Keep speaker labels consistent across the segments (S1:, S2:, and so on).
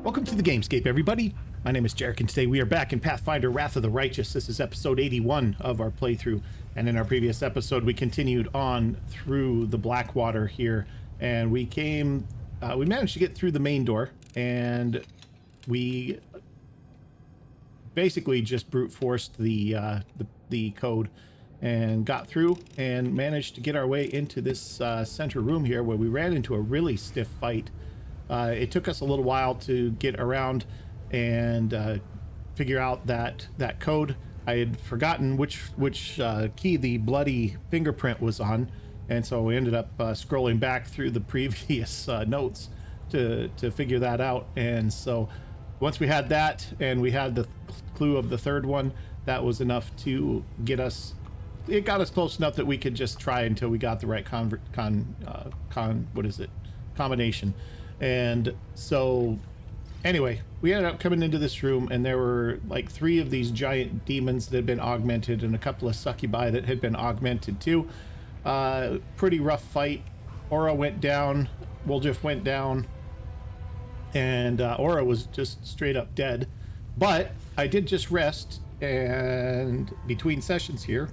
S1: Welcome to the Gamescape, everybody. My name is Jarek, and today we are back in Pathfinder Wrath of the Righteous. This is episode 81 of our playthrough, and in our previous episode we continued on through the Blackwater here, and we managed to get through the main door, and we basically just brute forced the code and got through and managed to get our way into this center room here, where we ran into a really stiff fight. It took us a little while to get around and figure out that code. I had forgotten which key the bloody fingerprint was on, and so we ended up scrolling back through the previous notes to figure that out. And so once we had that and we had the clue of the third one, that was enough to get us. It got us close enough that we could just try until we got the right combination. And so anyway, we ended up coming into this room, and there were like 3 of these giant demons that had been augmented and a couple of succubi that had been augmented too. Pretty rough fight. Aura went down, Woljif went down, and Aura was just straight up dead. But I did just rest and between sessions here,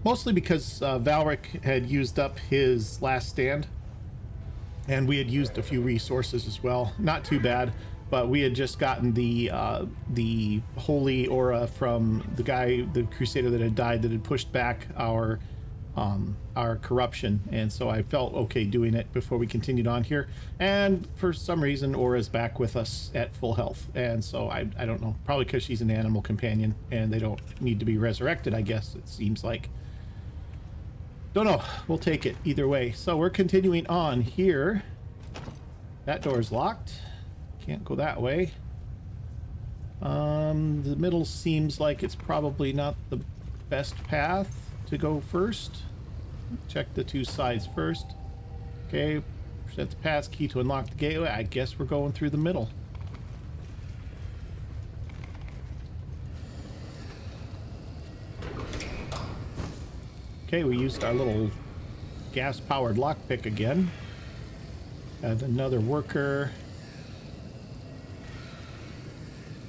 S1: mostly because Valric had used up his last stand, and we had used a few resources as well. Not too bad, but we had just gotten the holy aura from the crusader that had died, that had pushed back our corruption, and so I felt okay doing it before we continued on here. And for some reason, Aura's back with us at full health, and so I don't know, probably because she's an animal companion and they don't need to be resurrected, I guess it seems like. Don't know. We'll take it either way. So we're continuing on here. That door's locked. Can't go that way. The middle seems like it's probably not the best path to go first. Check the 2 sides first. Okay. Set the pass key to unlock the gateway. I guess we're going through the middle. Okay, we used our little gas-powered lockpick again. Add another worker.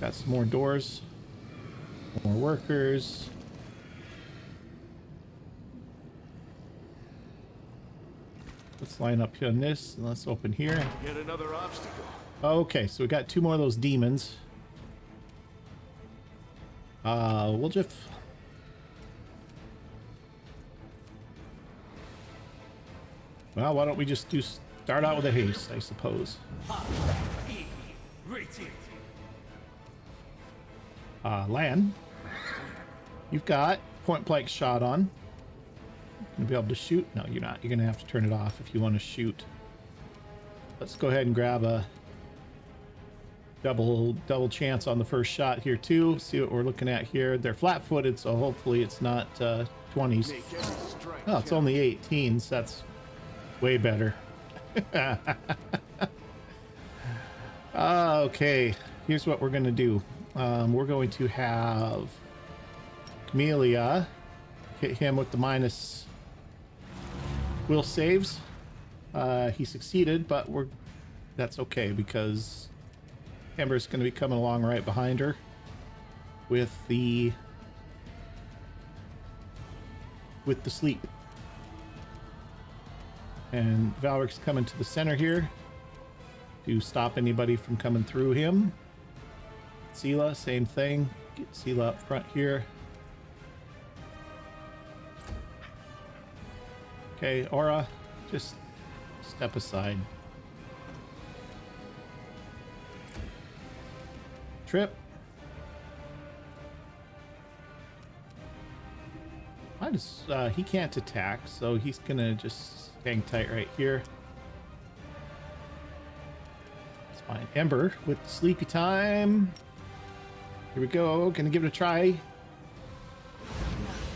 S1: Got some more doors. More workers. Let's line up on this, and let's open here.
S2: Get another obstacle.
S1: Okay, so we got 2 more of those demons. We'll just... Well, why don't we just start out with a haste, I suppose. Lan, you've got point blank shot on. Gonna be able to shoot? No, you're not. You're gonna have to turn it off if you want to shoot. Let's go ahead and grab a double chance on the first shot here too. See what we're looking at here. They're flat-footed, so hopefully it's not 20s. Oh, it's only 18s. That's way better. Okay, here's what we're gonna do. We're going to have Camellia hit him with the minus will saves. He succeeded, but that's okay, because Amber's going to be coming along right behind her with the sleep. And Valric's coming to the center here to stop anybody from coming through him. Sela, same thing. Get Sela up front here. Okay, Aura, just step aside. Trip. He can't attack, so he's gonna just hang tight right here. It's fine. Ember with sleepy time. Here we go. Gonna give it a try.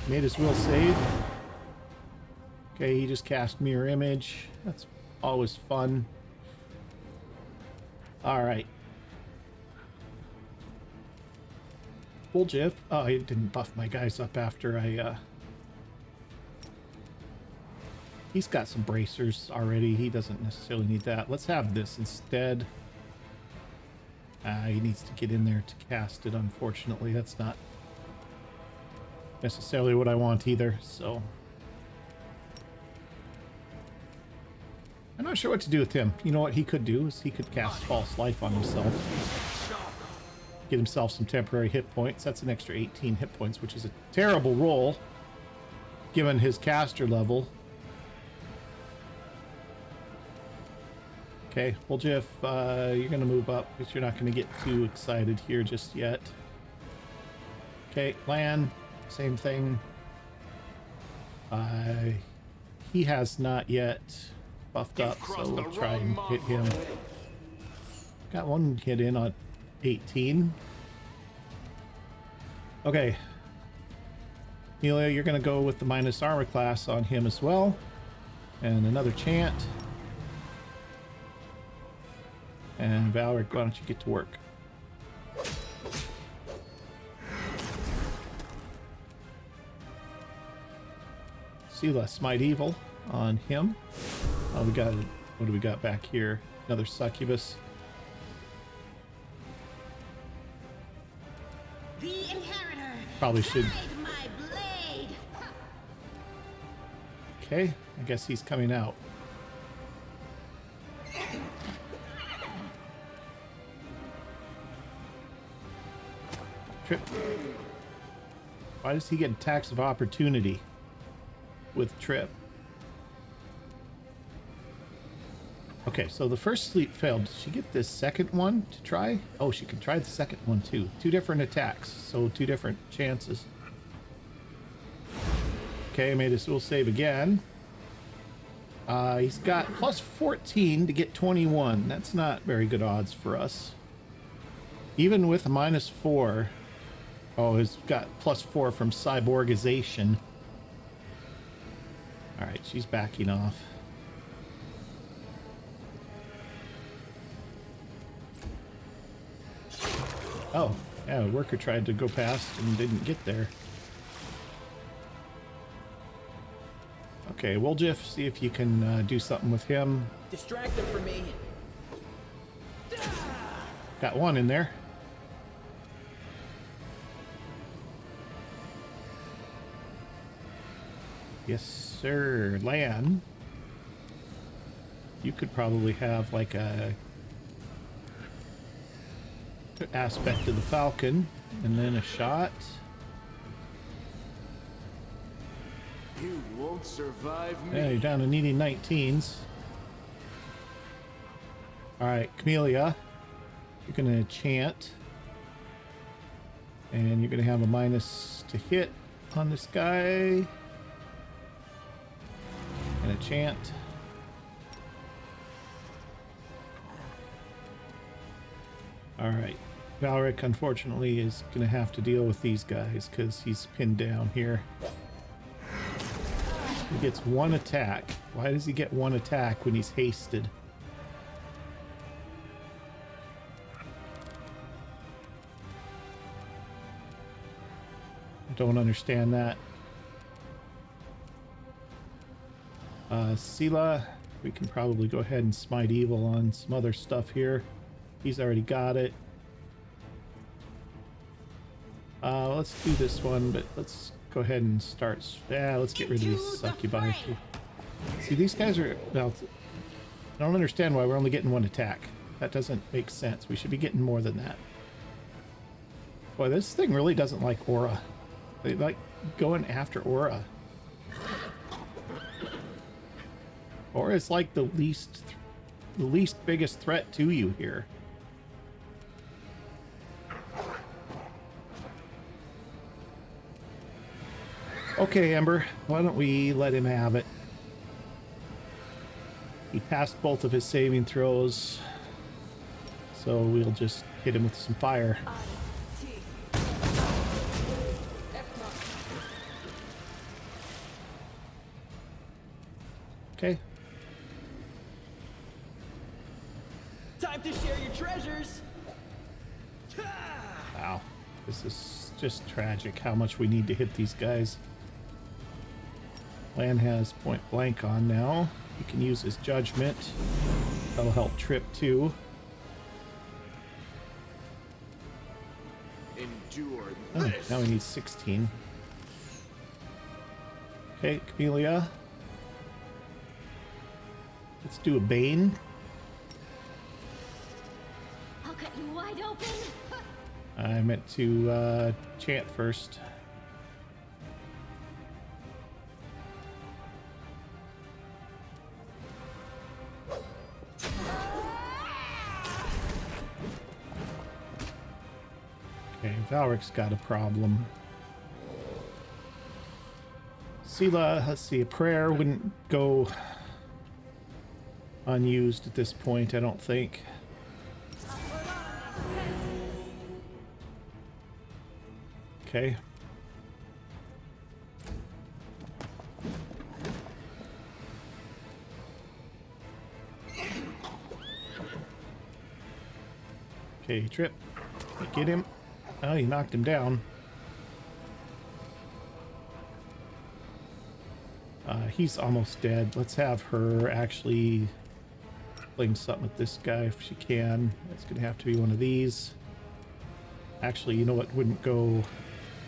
S1: Made his will save. Okay, he just cast mirror image. That's always fun. All right. Woljif. Oh, I didn't buff my guys up after I He's got some bracers already. He doesn't necessarily need that. Let's have this instead. He needs to get in there to cast it, unfortunately. That's not necessarily what I want either, so... I'm not sure what to do with him. You know what he could do is he could cast False Life on himself. Get himself some temporary hit points. That's an extra 18 hit points, which is a terrible roll, given his caster level. Okay, well, Jeff, you're going to move up because you're not going to get too excited here just yet. Okay, Lan, same thing. He has not yet buffed up, so we'll try and hit him. Got one hit in on 18. Okay. Amelia, you're going to go with the minus armor class on him as well. And another chant. And Valric, why don't you get to work? Sela, Smite Evil on him. Oh, we got, what do we got back here? Another succubus.
S2: The inheritor.
S1: Probably should.
S2: My blade.
S1: Okay, I guess he's coming out. Trip. Why does he get attacks of opportunity with Trip? Okay, so the first sleep failed. Did she get this second one to try? Oh, she can try the second one too. Two different attacks, so two different chances. Okay, made his will save again. He's got plus 14 to get 21. That's not very good odds for us. Even with a minus 4. Oh, he's got plus 4 from cyborgization. Alright, she's backing off. Oh, yeah, a worker tried to go past and didn't get there. Okay, well, Jeff, see if you can do something with him.
S3: Distract them for me.
S1: Got one in there. Yes, sir. Lan. You could probably have like a aspect of the Falcon and then a shot.
S4: You won't survive me.
S1: Yeah, you're down to needing 19s. Alright, Camellia, you're gonna chant. And you're gonna have a minus to hit on this guy. And a chant. Alright. Valric, unfortunately, is going to have to deal with these guys because he's pinned down here. He gets one attack. Why does he get one attack when he's hasted? I don't understand that. Sela, we can probably go ahead and Smite Evil on some other stuff here. He's already got it. Let's do this one, but let's go ahead and start. Yeah, let's get rid of these succubi. See, these guys are... Well, I don't understand why we're only getting one attack. That doesn't make sense. We should be getting more than that. Boy, this thing really doesn't like aura. They like going after aura. Aura is like the least biggest threat to you here. Okay, Ember, why don't we let him have it? He passed both of his saving throws, so we'll just hit him with some fire. Okay.
S3: Time to share your treasures.
S1: Wow, this is just tragic how much we need to hit these guys. Lan has point blank on now. He can use his judgment. That'll help Trip too.
S4: Endure
S1: Oh,
S4: this.
S1: now he needs 16. Okay, Camellia. Let's do a Bane.
S2: I'll cut you wide open.
S1: I meant to chant first. Okay, Valric's got a problem. Sela, let's see, a prayer wouldn't go unused at this point, I don't think. Okay. Okay, Trip. Get him. Oh, you knocked him down. He's almost dead. Let's have her actually fling something at this guy if she can. It's gonna have to be one of these. Actually, you know what wouldn't go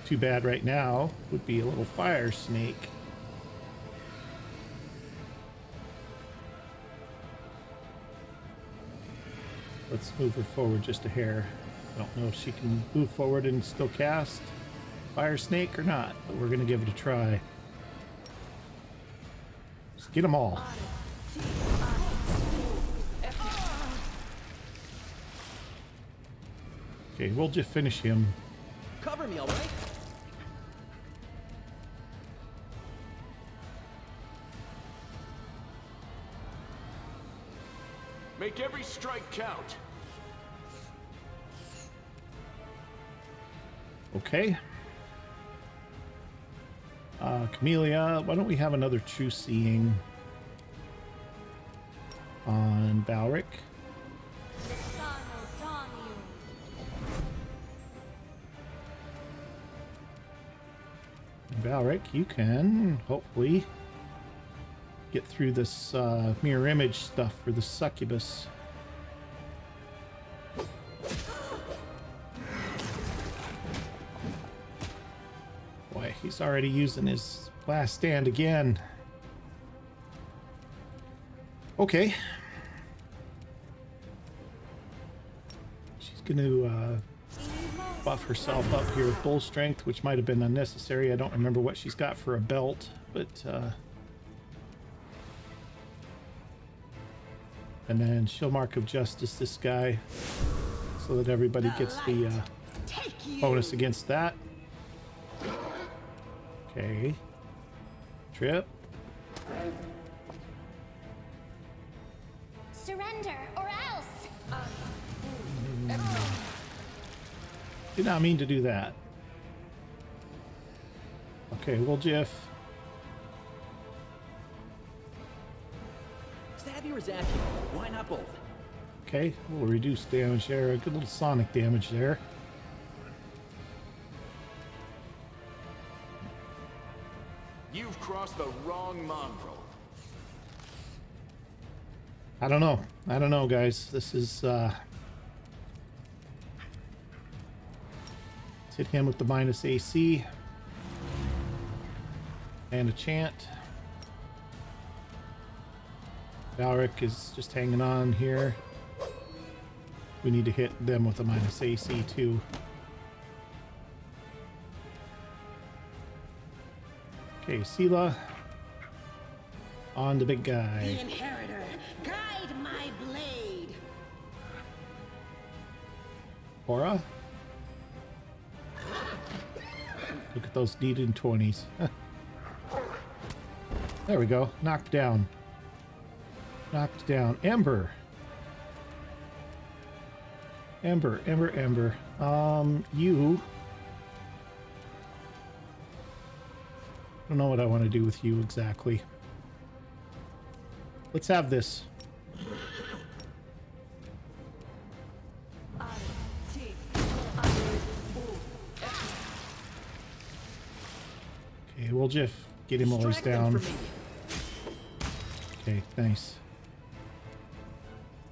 S1: too bad right now? Would be a little fire snake. Let's move her forward just a hair. I don't know if she can move forward and still cast fire snake or not, but we're gonna give it a try. Just get them all. Okay, we'll just finish him.
S3: Cover me, all right?
S4: Make every strike count.
S1: Okay. Camellia, why don't we have another true seeing on Valric? Valric, you can hopefully get through this mirror image stuff for the succubus. Boy, he's already using his last stand again. Okay. She's gonna buff herself up here with bull strength, which might have been unnecessary. I don't remember what she's got for a belt, but and then she'll mark of justice this guy so that everybody gets the bonus against that. Okay. Trip.
S2: Surrender or else.
S1: Did not mean to do that. Okay, we'll Jiff.
S3: Stabby or Zappy? Why not both?
S1: Okay, we'll reduce damage there. A good little sonic damage there.
S4: You've crossed the wrong mongrel.
S1: I don't know. I don't know, guys. This is let's hit him with the minus AC. And a chant. Valric is just hanging on here. We need to hit them with a minus AC too. Okay, Sela. On the big guy.
S2: The inheritor, guide my blade.
S1: Khara. Look at those needed 20s. There we go. Knocked down. Knocked down. Ember. Ember, Ember, Ember. You. I don't know what I want to do with you exactly. Let's have this. Okay, we'll just get him while he's
S3: Distract them
S1: down.
S3: for me.
S1: Okay, nice.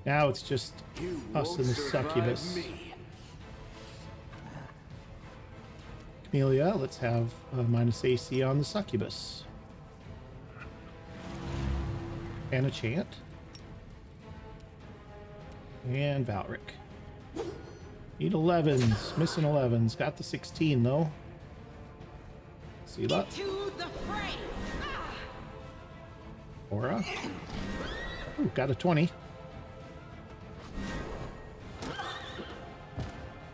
S1: Now it's just
S4: You
S1: us
S4: won't
S1: and the
S4: survive
S1: succubus.
S4: me.
S1: Camellia, let's have minus AC on the succubus. And a chant. And Valric. Need 11s. Missing 11s. Got the 16 though. Sela.
S2: To the fray. Ah!
S1: Aura. Ooh, got a 20.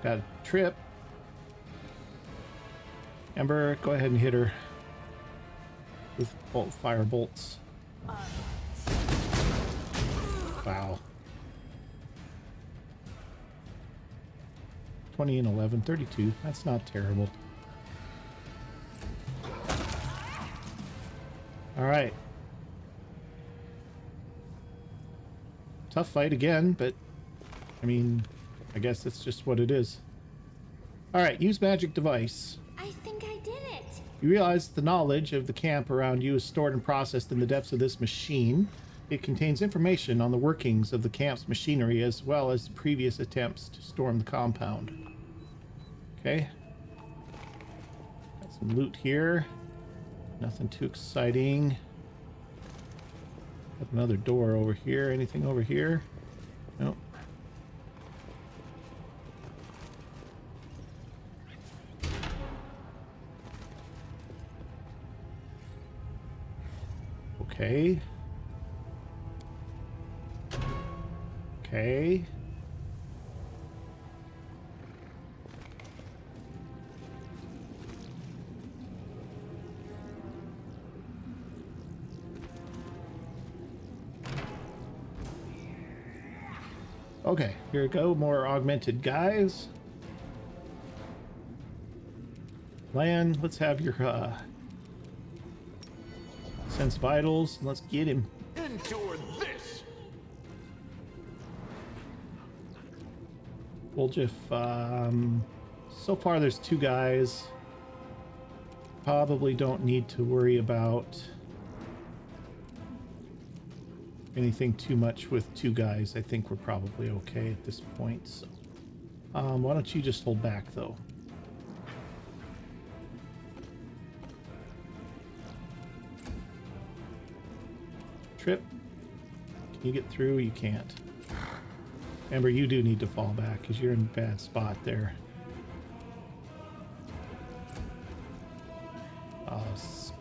S1: Got a trip. Ember, go ahead and hit her with fire bolts. Wow. 20 and 11, 32. That's not terrible. All right. Tough fight again, but I mean, I guess it's just what it is. All right, use magic device.
S2: I think I did it.
S1: You realize the knowledge of the camp around you is stored and processed in the depths of this machine. It contains information on the workings of the camp's machinery as well as previous attempts to storm the compound. Okay. Got some loot here. Nothing too exciting. Got another door over here. Anything over here? Nope. Okay. Okay. Okay, here we go. More augmented guys. Land, let's have your sense vitals. Let's get him.
S4: Endure this.
S1: Woljiff, so far there's 2 guys. Probably don't need to worry about anything too much with 2 guys. I think we're probably okay at this point. So, why don't you just hold back though? Trip, can you get through? You can't. Amber, you do need to fall back because you're in a bad spot there.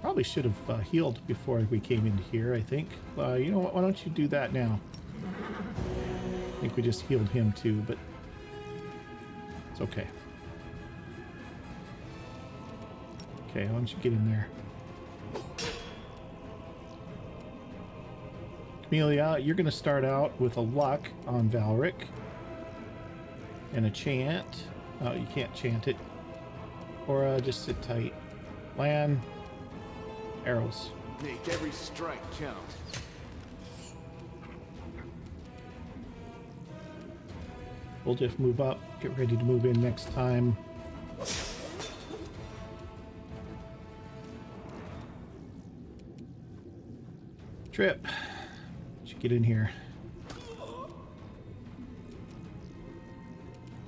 S1: Probably should have healed before we came into here, I think. You know what? Why don't you do that now? I think we just healed him too, but it's okay. Okay, why don't you get in there? Camellia, you're going to start out with a luck on Valric. And a chant. Oh, you can't chant it. Or just sit tight. Land. Arrows.
S4: Make every strike count.
S1: We'll just move up. Get ready to move in next time. Trip. Let's get in here.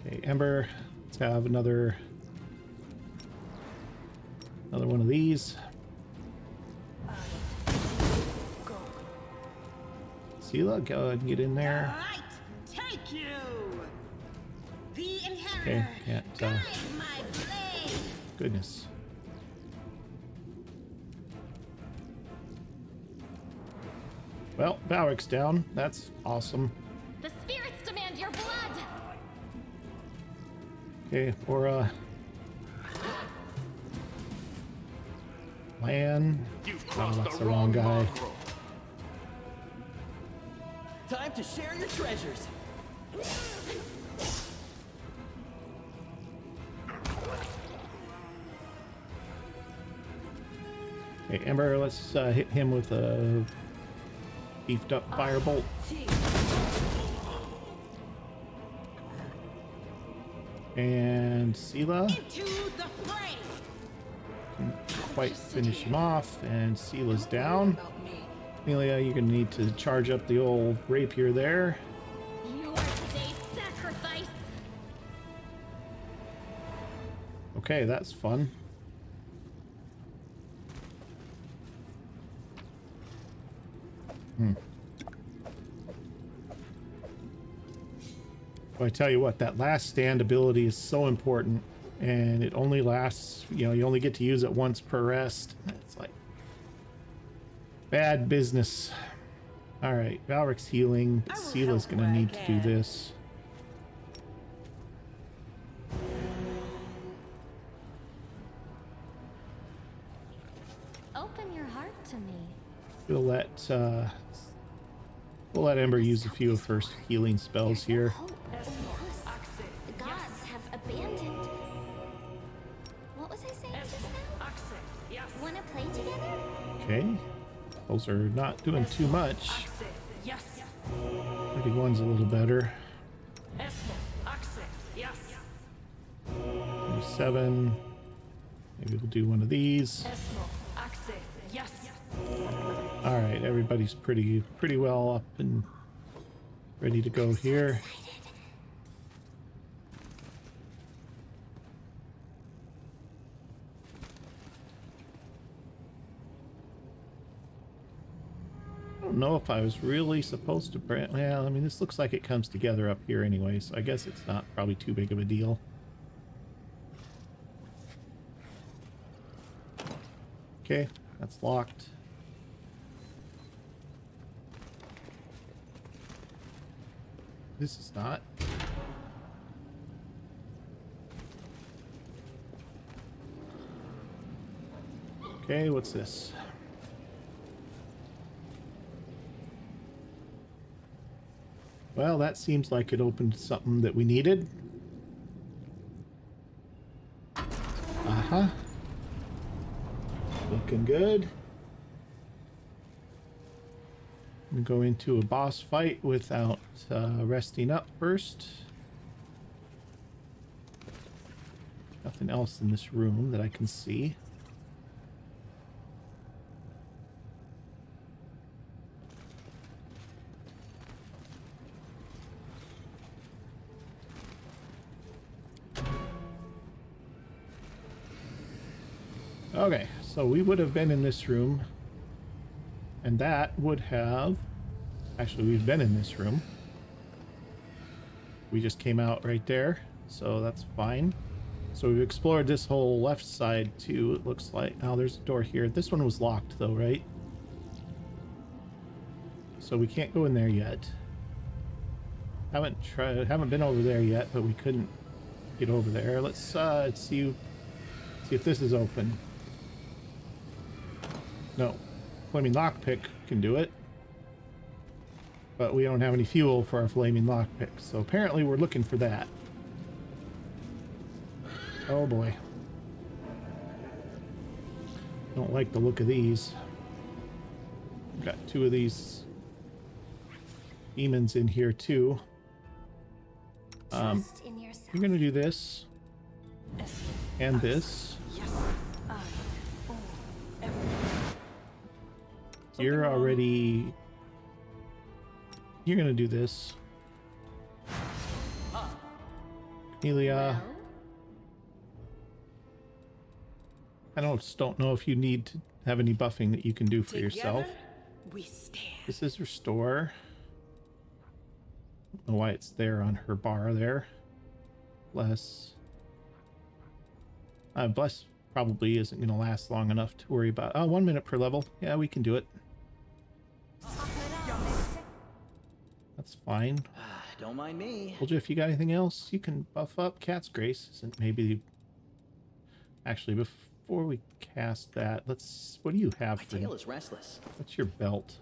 S1: Okay, Ember. Let's have another one of these. Sela, go ahead and get in there.
S2: All right, take you. The inheritor.
S1: Okay, can't.
S2: Guide my blade.
S1: Goodness. Well, Valric's down. That's awesome.
S2: The spirits demand your blood.
S1: Okay, Aura. Lan.
S4: You've
S1: Oh,
S4: crossed
S1: that's
S4: the
S1: the wrong guy.
S4: mongrel.
S3: Time to share your treasures.
S1: Okay, Ember, let's hit him with a beefed up firebolt. And Sela.
S2: Into the fray.
S1: quite finish him off, and Sela's down. Amelia, you're gonna need to charge up the old rapier there.
S5: You are today's sacrifice.
S1: Okay, that's fun. Well, I tell you what, that last stand ability is so important, and it only lasts, you only get to use it once per rest. It's like bad business. All right, Valric's healing. Sela's gonna need to do this.
S5: Open your heart to me.
S1: We'll let Ember use a few of her healing spells here.
S5: The gods have abandoned. What was I saying just now? Wanna play together?
S1: Okay, those are not doing too much. 31's a little better. 27. Maybe we'll do one of these. All right, everybody's pretty well up and ready to go here. I don't know if I was really supposed to brand. Well, I mean, this looks like it comes together up here anyway, so I guess it's not probably too big of a deal. Okay, that's locked. This is not. Okay, what's this? Well, that seems like it opened something that we needed. Uh-huh. Looking good. I'm gonna go into a boss fight without resting up first. Nothing else in this room that I can see. Okay, so we would have been in this room, and that would have... Actually, we've been in this room. We just came out right there, so that's fine. So we've explored this whole left side too, it looks like. Oh, there's a door here. This one was locked though, right? So we can't go in there yet. Haven't been over there yet, but we couldn't get over there. Let's see if this is open. No. Flaming lockpick can do it. But we don't have any fuel for our flaming lockpick, so apparently we're looking for that. Oh boy. Don't like the look of these. We've got two of these demons in here too.
S5: Trust in yourself.
S1: You're gonna do this. And this. You're already... You're gonna do this. Amelia. I don't know if you need to have any buffing that you can do for yourself.
S2: We stand.
S1: This is restore. Don't know why it's there on her bar there. Bless. Bless probably isn't going to last long enough to worry about. Oh, 1 minute per level. Yeah, we can do it. That's fine.
S3: Don't mind me.
S1: Told you if you got anything else, you can buff up. Cat's Grace isn't maybe... Actually, before we cast that, let's... What do you have for...
S3: My tail is restless.
S1: What's your belt?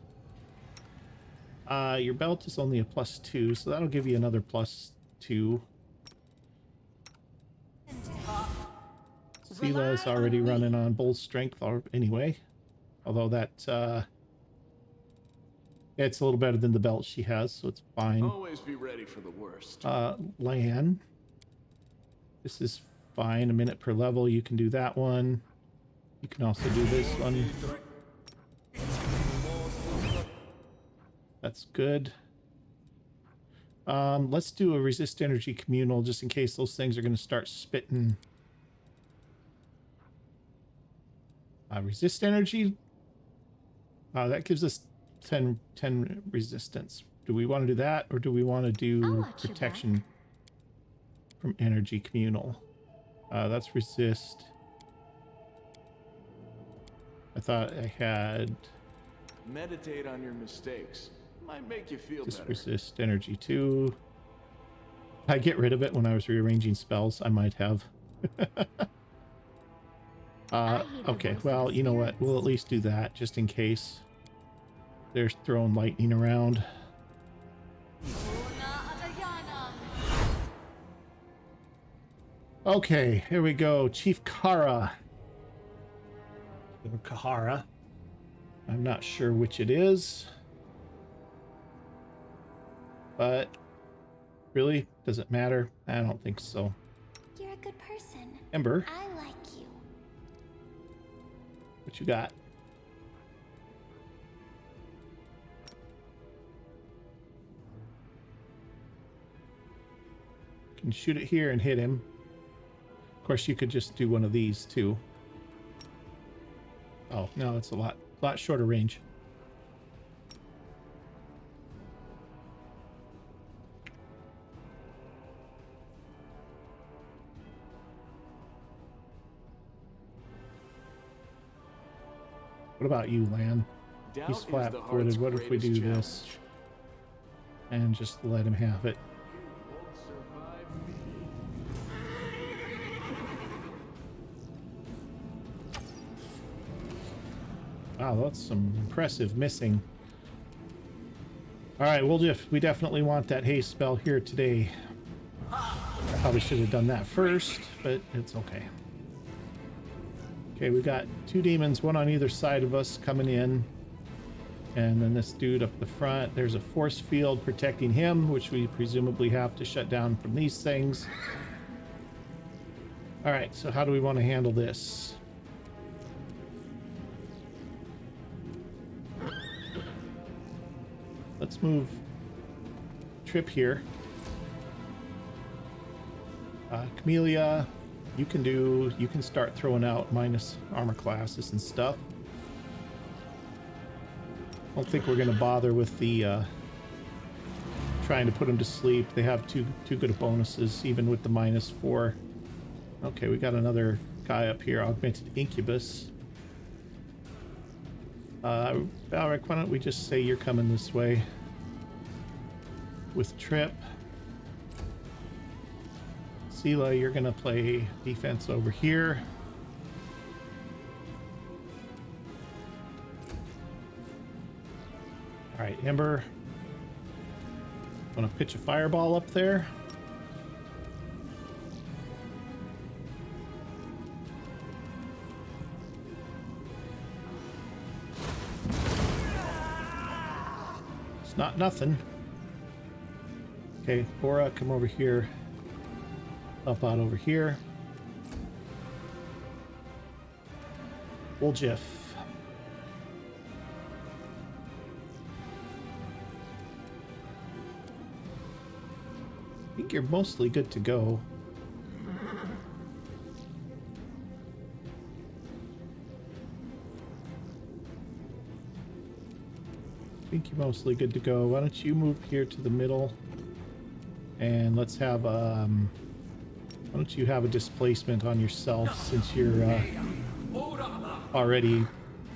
S1: Your belt is only a +2, so that'll give you another +2. Sela's already running on bull strength anyway. Although that, it's a little better than the belt she has, so it's fine.
S4: Always be ready for the worst.
S1: Lan. This is fine. 1 minute per level. You can do that one. You can also do this one. That's good. Let's do a resist energy communal just in case those things are going to start spitting. Resist energy. That gives us 10 resistance. Do we want to do that, or do we want to do protection from energy communal? That's resist. I thought I had
S4: Meditate on your mistakes. Might make you feel
S1: just
S4: better.
S1: resist energy too. I get rid of it when I was rearranging spells. I might have. Okay, well, you know what? We'll at least do that just in case they're throwing lightning around. Okay, here we go. Chief Khara. Or Khara. I'm not sure which it is. But really, does it matter? I don't think so.
S5: You're a good person.
S1: Ember,
S5: I like you.
S1: what you got? Can shoot it here and hit him. Of course, you could just do one of these too. Oh no, it's a lot shorter range. What about you, Lan?
S4: Doubt
S1: He's
S4: is the
S1: flat-footed.
S4: heart's
S1: What if we do
S4: greatest
S1: this
S4: challenge.
S1: and just let him have it?
S4: You won't survive me.
S1: Wow, that's some impressive missing. All right, we definitely want that haste spell here today. Probably should have done that first, but it's okay. Okay, we got two demons, one on either side of us coming in. And then this dude up the front. There's a force field protecting him, which we presumably have to shut down from these things. All right, so how do we want to handle this? Let's move Trip here. Camellia, you can start throwing out minus armor classes and stuff. I don't think we're going to bother with the trying to put them to sleep. They have too good of bonuses, even with the -4. Okay, we got another guy up here, Augmented Incubus. Valric, why don't we just say you're coming this way with Trip. Sela, you're going to play defense over here. All right, Ember. Want to pitch a fireball up there? It's not nothing. Okay, Bora, come over here. Up out over here. Woljif. I think you're mostly good to go. I think you're mostly good to go. Why don't you move here to the middle? And let's have why don't you have a displacement on yourself since you're already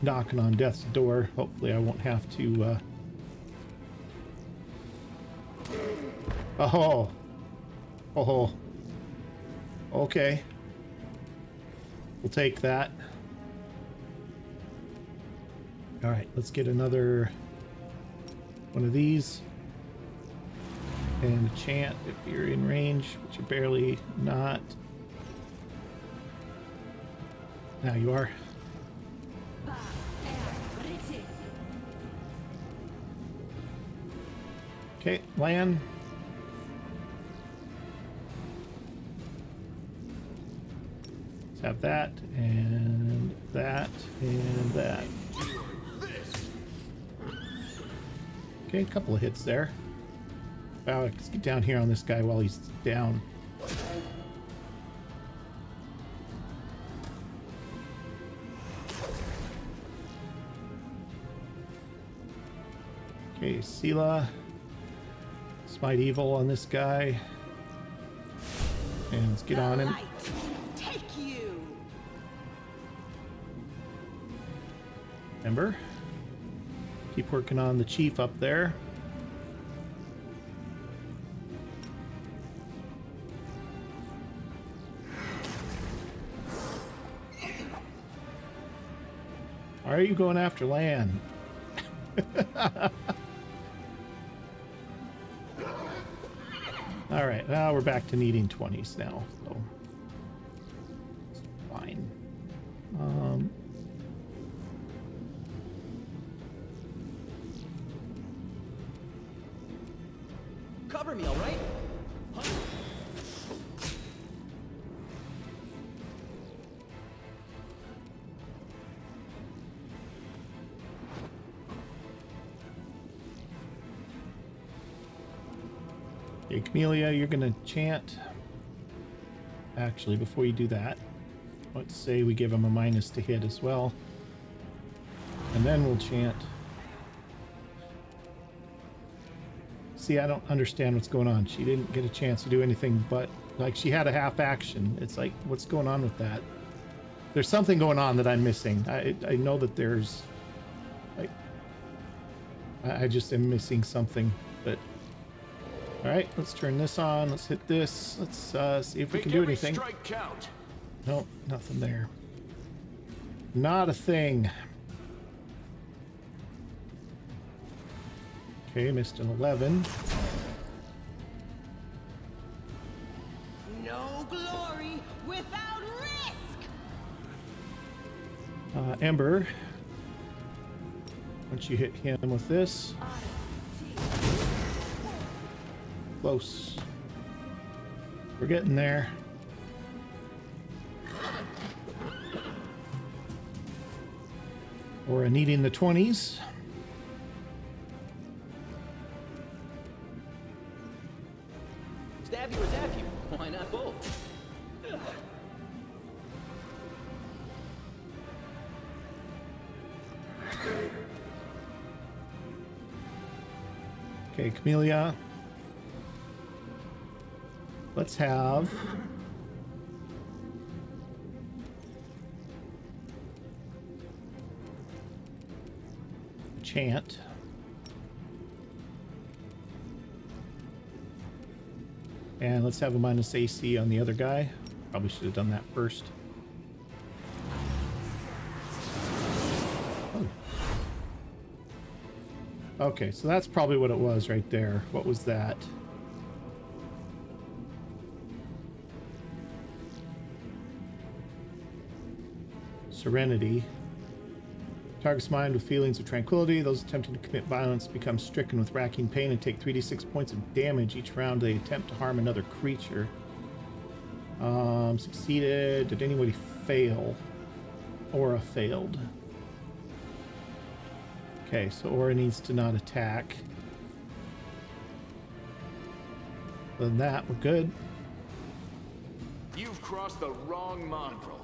S1: knocking on death's door. Hopefully I won't have to Oh. Okay. We'll take that. All right, let's get another one of these. And a chant if you're in range, which you're barely not. Now you are. Okay, land. Let's have that, and And that, and that. Okay, a couple of hits there. Wow, let's get down here on this guy while he's down. Okay, Sela. Smite Evil on this guy. And let's get on him.
S2: Take you.
S1: Ember. Keep working on the chief up there. Why are you going after land? All right, now we're back to needing 20s now, so it's fine.
S3: Cover me, all right?
S1: Okay, Camellia, you're gonna chant. Actually, before you do that, let's say we give him a minus to hit as well. And then we'll chant. See, I don't understand what's going on. She didn't get a chance to do anything, but like she had a half action. It's like, what's going on with that? There's something going on that I'm missing. I know that there's like, I just am missing something, but all right, let's turn this on. Let's hit this. Let's see if we can do anything.
S4: Strike count.
S1: Nope, nothing there. Not a thing. Okay, missed an 11.
S2: No glory without risk.
S1: Ember. Once you hit him with this. Close. We're getting there. We're needing the 20s.
S3: Stab you or zap you? Why not both?
S1: Okay, Camellia. Let's have chant. And let's have a minus AC on the other guy. Probably should have done that first. Oh. Okay, so that's probably what it was right there. What was that? Serenity. Target's mind with feelings of tranquility. Those attempting to commit violence become stricken with racking pain and take 3d6 points of damage each round they attempt to harm another creature. Succeeded. Did anybody fail? Aura failed. Okay, so Aura needs to not attack. Other than that, we're good.
S4: You've crossed the wrong mongrel.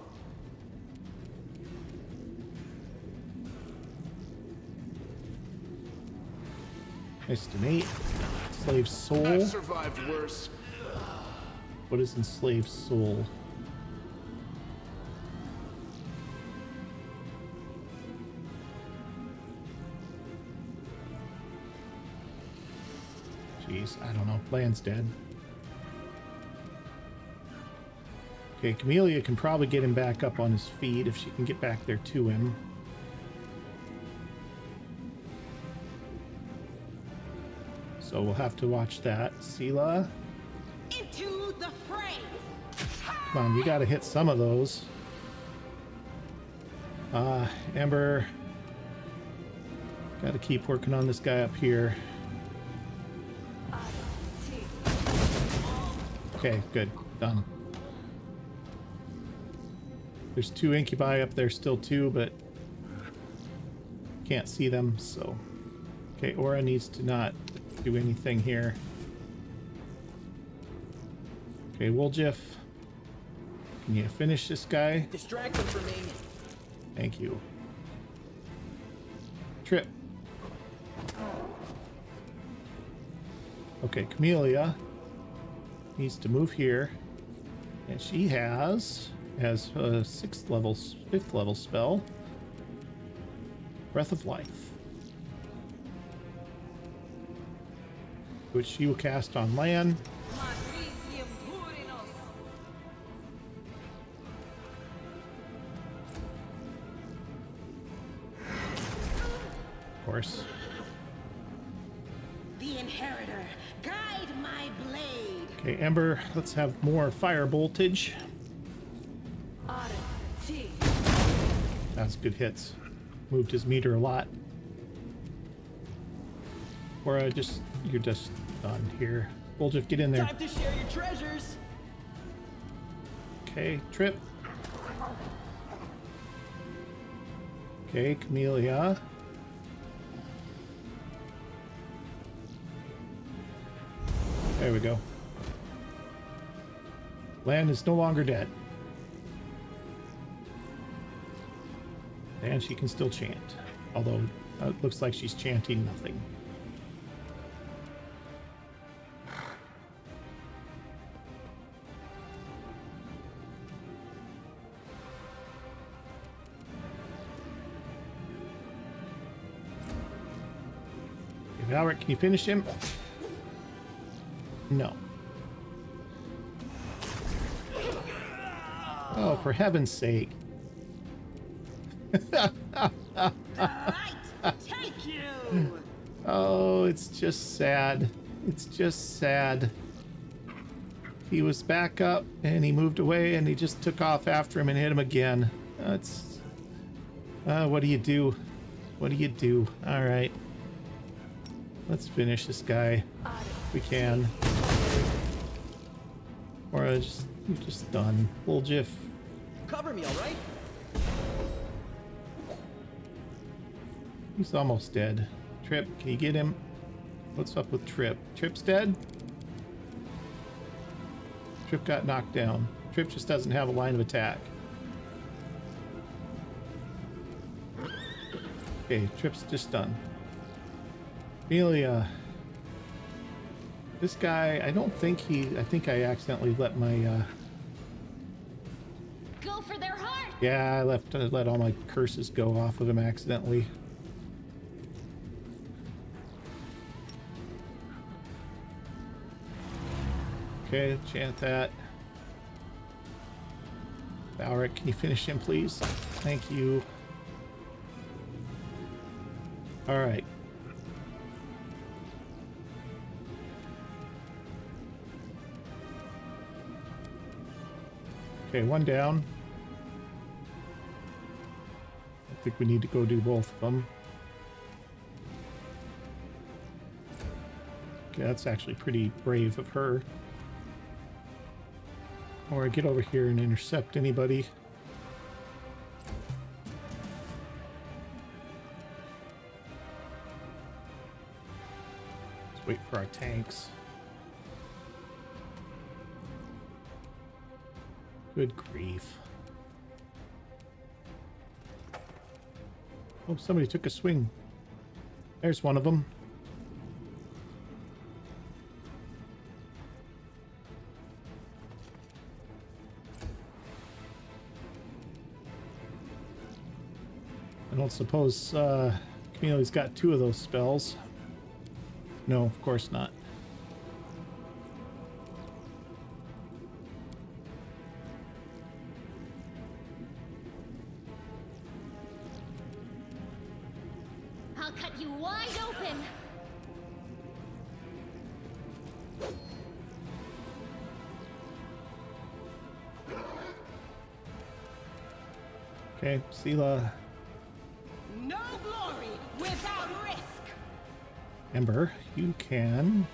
S1: Missed an 8. Enslaved soul.
S4: I've survived worse.
S1: What is enslaved soul? Jeez, I don't know. Land's dead. Okay, Camellia can probably get him back up on his feet if she can get back there to him. So we'll have to watch that. Sela.
S2: Into the fray.
S1: Come on, you gotta hit some of those. Ember. Gotta keep working on this guy up here. Okay, good. Done. There's 2 incubi up there still too, but can't see them, so. Okay, Aura needs to not do anything here. Okay, Woljif. Can you finish this guy?
S3: Distract them for me.
S1: Thank you. Trip. Okay, Camellia needs to move here. And she has a 5th level spell. Breath of Life. Which she will cast on land. Of course.
S2: The Inheritor, guide my blade.
S1: Okay, Ember, let's have more fire voltage. That's good hits. Moved his meter a lot. Or you're just done here. Woljif, get in there.
S3: Time to share your treasures.
S1: Okay, Trip. Okay, Camellia. There we go. Land is no longer dead. And she can still chant. Although, it looks like she's chanting nothing. Okay, Valric, can you finish him? No. Oh, for heaven's sake.
S2: Right, take you.
S1: Oh, it's just sad. It's just sad. He was back up and he moved away and he just took off after him and hit him again. That's what do you do? What do you do? All right. Let's finish this guy. If we can. Or you're just done. Woljif.
S3: Cover me, all right?
S1: He's almost dead. Trip, can you get him? What's up with Trip? Trip's dead? Trip got knocked down. Trip just doesn't have a line of attack. Okay, Trip's just done. Amelia. This guy, I think I accidentally let my,
S5: Go for their heart.
S1: yeah, I let all my curses go off of him accidentally. Okay, chant that. Valric, can you finish him, please? Thank you. All right. Okay, one down. I think we need to go do both of them. Okay, that's actually pretty brave of her. Or get over here and intercept anybody. Let's wait for our tanks. Good grief. Oh, somebody took a swing. There's one of them. I don't suppose Camille's got 2 of those spells. No, of course not.
S5: I'll cut you wide open.
S1: Okay, Sela.
S2: No glory without risk.
S1: Ember, you can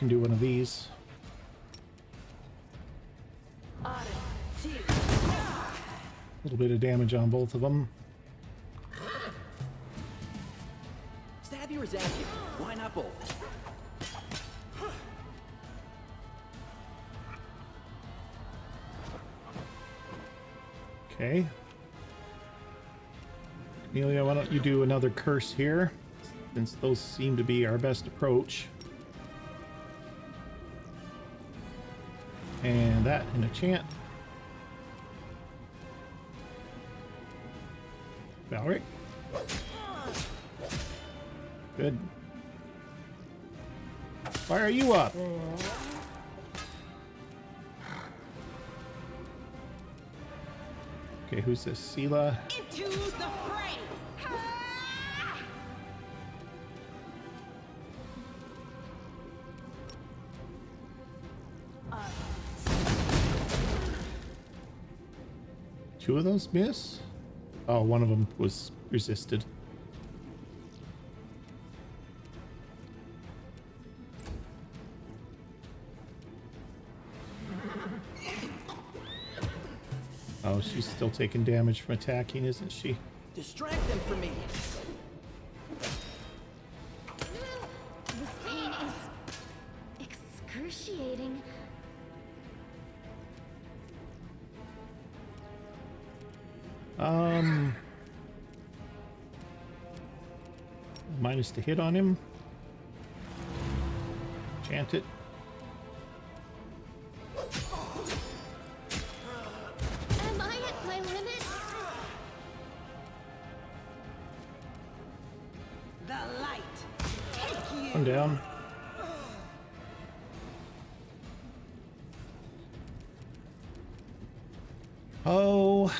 S1: do one of these. little bit of damage on both of them.
S3: Stab you or zap you? Why not both?
S1: Okay. Amelia, why don't you do another curse here, since those seem to be our best approach. And that and a chant. Valric. Good. Why are you up? Okay, who's this? Sela.
S2: Into the fray!
S1: Two of those miss? Oh, one of them was resisted. Oh, she's still taking damage from attacking, isn't she?
S3: Distract them from me.
S5: This pain is excruciating.
S1: Minus to hit on him. Chant it.
S5: Am I at my limit?
S2: The light! Take you!
S1: One down. Oh.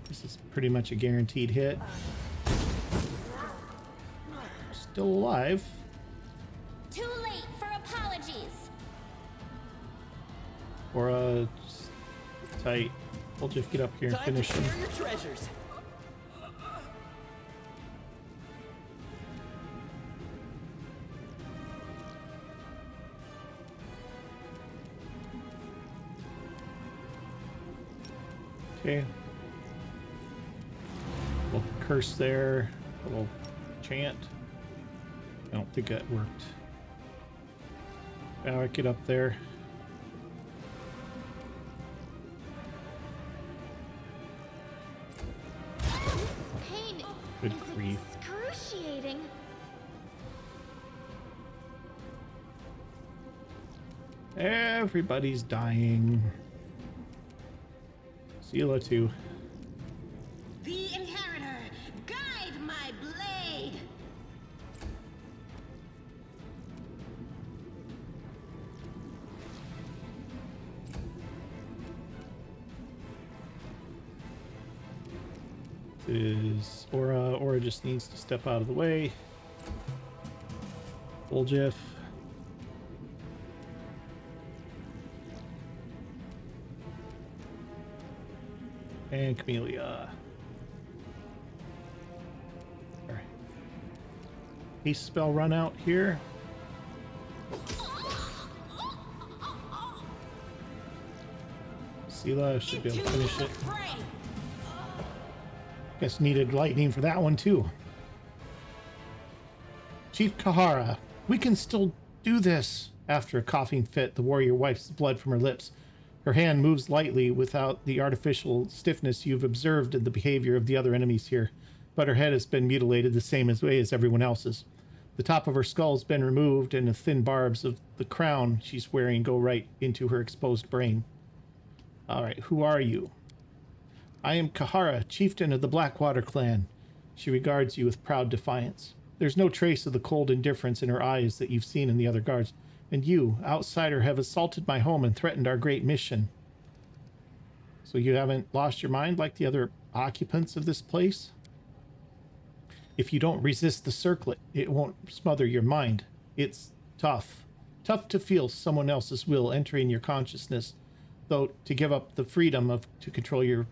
S1: This is pretty much a guaranteed hit. Still alive.
S5: Too late for apologies.
S1: Or tight. We'll just get up here and
S3: Time to
S1: finish him.
S3: share your treasures.
S1: Okay. Little curse there. Little chant. I don't think that worked. Valric, get up there.
S5: Pain
S1: Good
S5: is
S1: grief.
S5: excruciating.
S1: Everybody's dying. Sela too.
S2: The Inheritor! Guide my blade!
S1: Is Aura. Aura just needs to step out of the way. Bulgif. And Camellia. Alright. Haste spell run out here. Sela should be able to finish it. Guess needed lightning for that one too. Chief Khara, we can still do this. After a coughing fit, the warrior wipes the blood from her lips. Her hand moves lightly without the artificial stiffness you've observed in the behavior of the other enemies here, but her head has been mutilated the same way as everyone else's. The top of her skull has been removed, and the thin barbs of the crown she's wearing go right into her exposed brain. All right, who are you? I am Khara, chieftain of the Blackwater clan. She regards you with proud defiance. There's no trace of the cold indifference in her eyes that you've seen in the other guards. And you, outsider, have assaulted my home and threatened our great mission. So you haven't lost your mind like the other occupants of this place? If you don't resist the circlet, it won't smother your mind. It's tough. Tough to feel someone else's will entering your consciousness, though to give up the freedom to control your...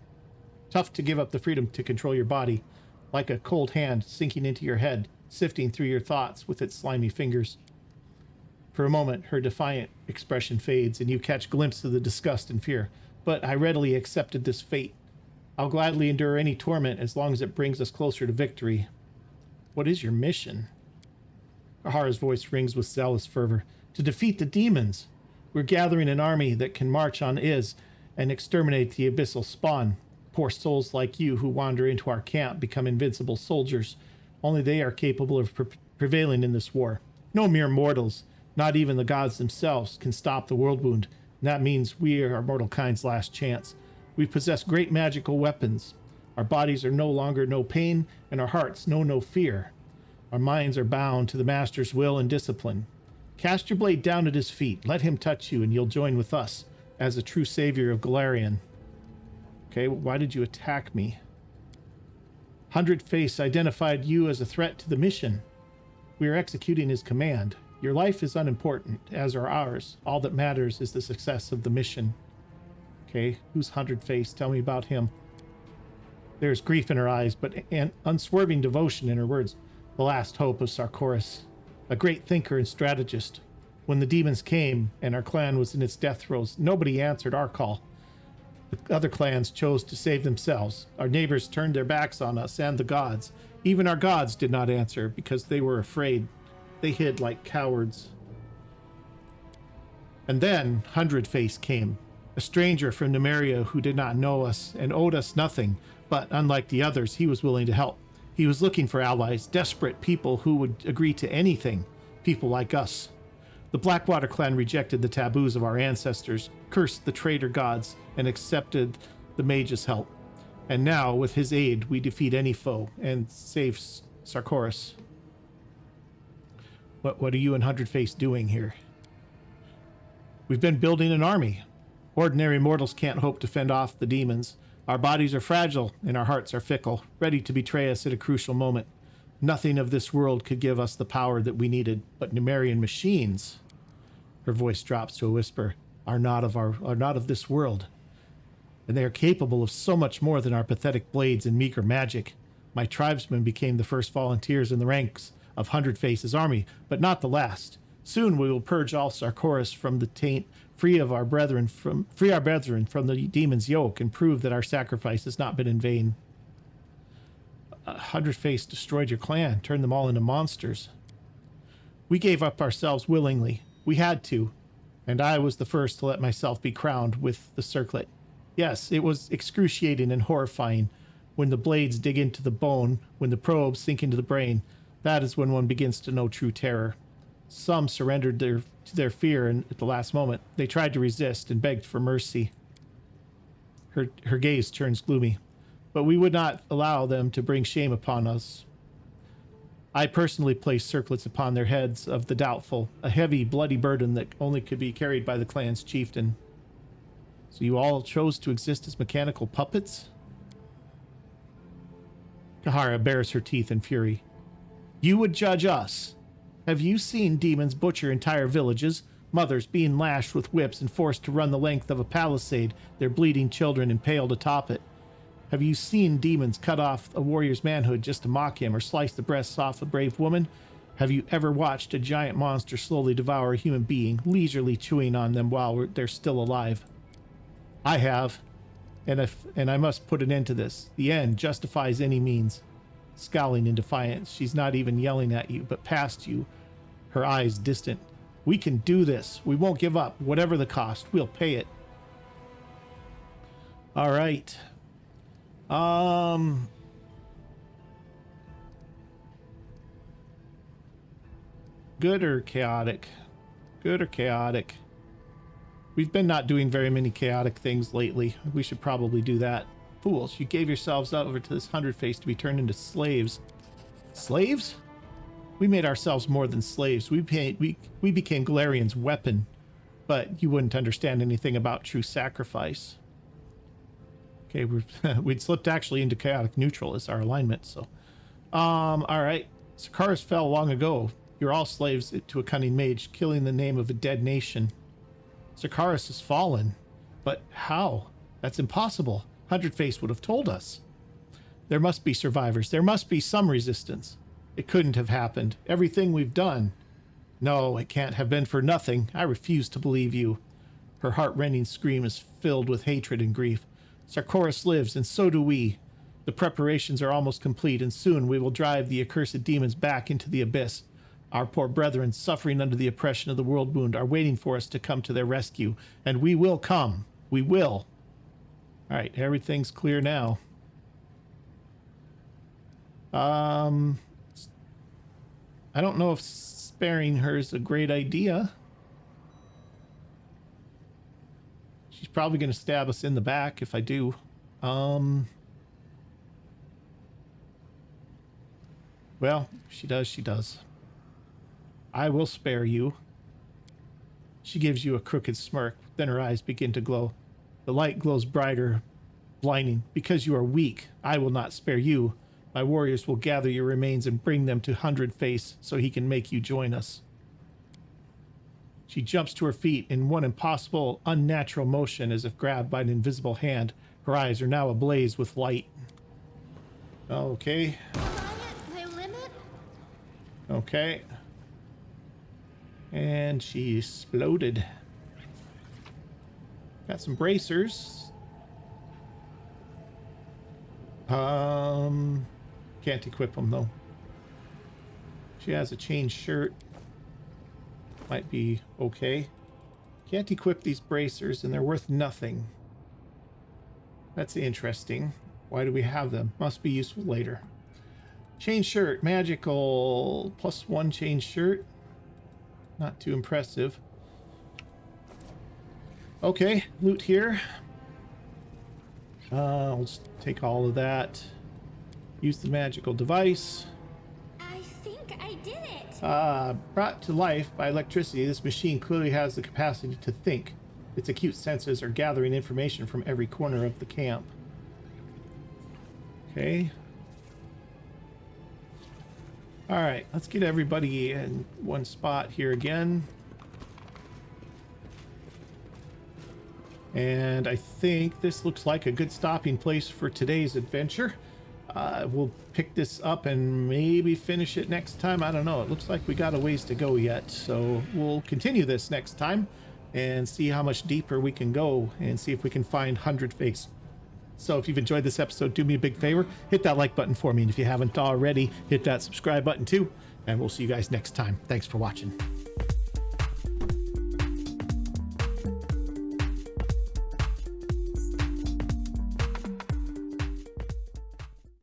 S1: Tough to give up the freedom to control your body, like a cold hand sinking into your head, sifting through your thoughts with its slimy fingers. For a moment, her defiant expression fades, and you catch a glimpse of the disgust and fear. but I readily accepted this fate. I'll gladly endure any torment as long as it brings us closer to victory. What is your mission? Khara's voice rings with zealous fervor. To defeat the demons. We're gathering an army that can march on Iz and exterminate the abyssal spawn. Poor souls like you who wander into our camp become invincible soldiers. Only they are capable of prevailing in this war. No mere mortals, not even the gods themselves, can stop the world wound. And that means we are mortal kind's last chance. We possess great magical weapons. Our bodies are no longer no pain, and our hearts know no fear. Our minds are bound to the Master's will and discipline. Cast your blade down at his feet. Let him touch you, and you'll join with us as a true savior of Golarion. Okay, why did you attack me? Hundred Face identified you as a threat to the mission. We are executing his command. Your life is unimportant, as are ours. All that matters is the success of the mission. Okay, who's Hundred Face? Tell me about him. There's grief in her eyes, but an unswerving devotion in her words. The last hope of Sarkoris. A great thinker and strategist. When the demons came and our clan was in its death throes, nobody answered our call. The other clans chose to save themselves. Our neighbors turned their backs on us and the gods. Even our gods did not answer because they were afraid. They hid like cowards. And then Hundred Face came, a stranger from Numeria who did not know us and owed us nothing, but unlike the others, he was willing to help. He was looking for allies, desperate people who would agree to anything, people like us. The Blackwater clan rejected the taboos of our ancestors, cursed the traitor gods, and accepted the mage's help. And now, with his aid, we defeat any foe and save Sarkoris. What are you and Hundred Face doing here? We've been building an army. Ordinary mortals can't hope to fend off the demons. Our bodies are fragile and our hearts are fickle, ready to betray us at a crucial moment. Nothing of this world could give us the power that we needed, but Numerian machines, her voice drops to a whisper, are not of this world. And they are capable of so much more than our pathetic blades and meager magic. My tribesmen became the first volunteers in the ranks of Hundred Face's army, but not the last. Soon we will purge all Sarkoris from the taint, free our brethren from the demon's yoke, and prove that our sacrifice has not been in vain. Hundred Face destroyed your clan, turned them all into monsters. We gave up ourselves willingly. We had to, and I was the first to let myself be crowned with the circlet. Yes, it was excruciating and horrifying. When the blades dig into the bone, when the probes sink into the brain, that is when one begins to know true terror. Some surrendered to their fear, and at the last moment, they tried to resist and begged for mercy. Her gaze turns gloomy. But we would not allow them to bring shame upon us. I personally placed circlets upon their heads of the doubtful, a heavy, bloody burden that only could be carried by the clan's chieftain. So you all chose to exist as mechanical puppets? Khara bares her teeth in fury. You would judge us. Have you seen demons butcher entire villages, mothers being lashed with whips and forced to run the length of a palisade, their bleeding children impaled atop it? Have you seen demons cut off a warrior's manhood just to mock him, or slice the breasts off a brave woman? Have you ever watched a giant monster slowly devour a human being, leisurely chewing on them while they're still alive? I have, and I must put an end to this. The end justifies any means. Scowling in defiance, she's not even yelling at you, but past you, her eyes distant. We can do this. We won't give up. Whatever the cost, we'll pay it. All right. Good or chaotic? Good or chaotic? We've been not doing very many chaotic things lately. We should probably do that. Fools, you gave yourselves over to this Hundred Face to be turned into slaves. Slaves? We made ourselves more than slaves. We became Golarion's weapon. But you wouldn't understand anything about true sacrifice. Okay, we'd slipped actually into chaotic neutral as our alignment, so. Alright. Sarkoris fell long ago. You're all slaves to a cunning mage, killing the name of a dead nation. Sarkoris has fallen. But how? That's impossible. Hundred Face would have told us. There must be survivors. There must be some resistance. It couldn't have happened. Everything we've done. No, it can't have been for nothing. I refuse to believe you. Her heart-rending scream is filled with hatred and grief. Sarkoris lives, and so do we. The preparations are almost complete, and soon we will drive the accursed demons back into the abyss. Our poor brethren, suffering under the oppression of the world wound, are waiting for us to come to their rescue, and we will come. We will. All right, everything's clear now. I don't know if sparing her is a great idea. She's probably going to stab us in the back if I do. Well, she does, she does. I will spare you. She gives you a crooked smirk, then her eyes begin to glow. The light glows brighter, blinding. Because you are weak, I will not spare you. My warriors will gather your remains and bring them to 100 Face so he can make you join us. She jumps to her feet in one impossible, unnatural motion as if grabbed by an invisible hand. Her eyes are now ablaze with light. Okay. Okay. And she exploded. Got some bracers. Can't equip them though. She has a chain shirt. Might be okay. Can't equip these bracers and they're worth nothing. That's interesting. Why do we have them? Must be useful later. Chain shirt, magical, +1 chain shirt. Not too impressive. Okay, loot here. I'll just take all of that. Use the magical device.
S5: I think I did it.
S1: Brought to life by electricity, this machine clearly has the capacity to think. Its acute senses are gathering information from every corner of the camp. Okay. All right, let's get everybody in one spot here again. And I think this looks like a good stopping place for today's adventure. We'll pick this up and maybe finish it next time. I don't know. It looks like we got a ways to go yet. So we'll continue this next time and see how much deeper we can go and see if we can find 100 Face. So if you've enjoyed this episode, do me a big favor, hit that like button for me. And if you haven't already, hit that subscribe button too. And we'll see you guys next time. Thanks for watching.